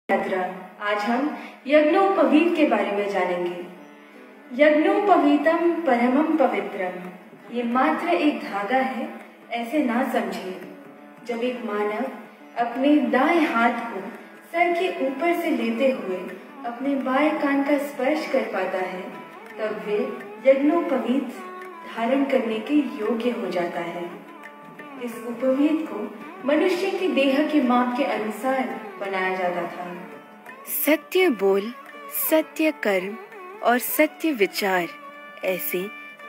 यात्रा। आज हम यज्ञोपवीत के बारे में जानेंगे। यज्ञोपवीतम परमम पवित्रम, ये मात्र एक धागा है, ऐसे ना समझिए। जब एक मानव अपने दाएं हाथ को सर के ऊपर से लेते हुए अपने बाएं कान का स्पर्श कर पाता है, तब वे यज्ञोपवीत धारण करने के योग्य हो जाता है। इस उपवीत को मनुष्य की देह के माप के अनुसार बनाया जाता था। सत्य बोल, सत्य कर्म और सत्य विचार, ऐसे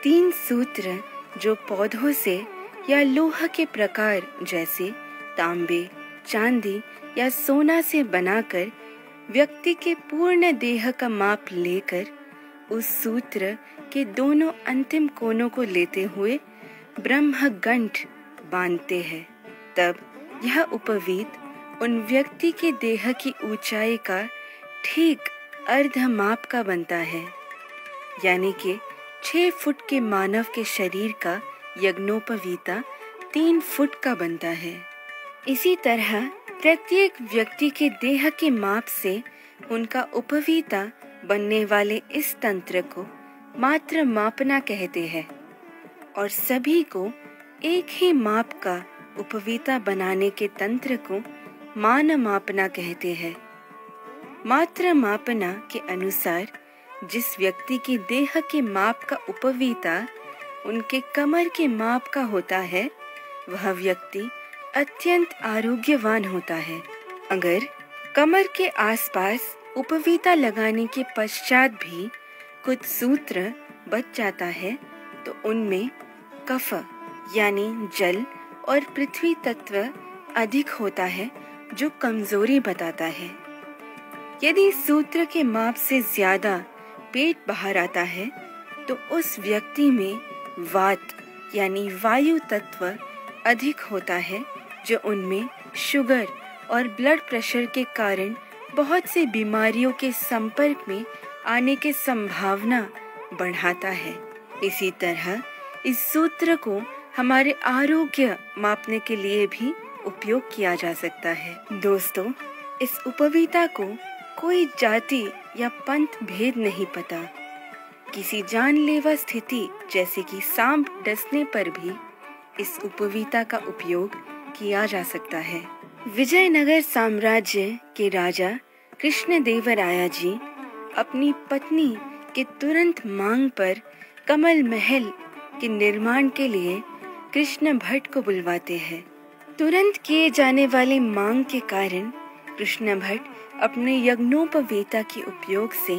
3 सूत्र जो पौधों से या लोह के प्रकार जैसे तांबे, चांदी या सोना से बनाकर व्यक्ति के पूर्ण देह का माप लेकर उस सूत्र के दोनों अंतिम कोनों को लेते हुए ब्रह्मगंठ बांधते हैं। तब यह उपवीत उन व्यक्ति के देह की ऊंचाई का ठीक अर्ध माप का बनता है, यानी कि 6 फुट के मानव के शरीर का यज्ञोपवीता 3 फुट का बनता है। इसी तरह प्रत्येक व्यक्ति के देह के माप से उनका उपवीता बनने वाले इस तंत्र को मात्र मापना कहते हैं और सभी को एक ही माप का उपवीता बनाने के तंत्र को मान मापना कहते हैं। मात्र मापना के अनुसार जिस व्यक्ति के देह के माप का उपवीता उनके कमर के माप का होता है, वह व्यक्ति अत्यंत आरोग्यवान होता है। अगर कमर के आसपास उपवीता लगाने के पश्चात भी कुछ सूत्र बच जाता है, तो उनमें कफ यानी जल और पृथ्वी तत्व अधिक होता है, जो कमजोरी बताता है। यदि सूत्र के माप से ज्यादा पेट बाहर आता है, तो उस व्यक्ति में वात यानी वायु तत्व अधिक होता है, जो उनमें शुगर और ब्लड प्रेशर के कारण बहुत सी बीमारियों के संपर्क में आने की संभावना बढ़ाता है। इसी तरह इस सूत्र को हमारे आरोग्य मापने के लिए भी उपयोग किया जा सकता है। दोस्तों, इस उपवीता को कोई जाति या पंथ भेद नहीं पता। किसी जानलेवा स्थिति जैसे कि सांप डसने पर भी इस उपवीता का उपयोग किया जा सकता है। विजयनगर साम्राज्य के राजा कृष्णदेवराया जी अपनी पत्नी के तुरंत मांग पर कमल महल के निर्माण के लिए कृष्ण भट्ट को बुलवाते हैं। तुरंत किए जाने वाली मांग के कारण कृष्ण भट्ट अपने यज्ञोपवीता के उपयोग से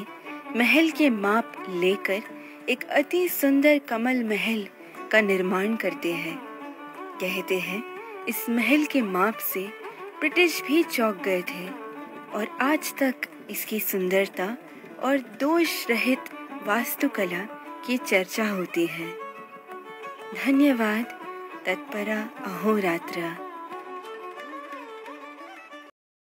महल के माप लेकर एक अति सुंदर कमल महल का निर्माण करते हैं। कहते हैं इस महल के माप से ब्रिटिश भी चौंक गए थे और आज तक इसकी सुंदरता और दोष रहित वास्तुकला की चर्चा होती है। धन्यवाद। तत्परा अहोरात्र।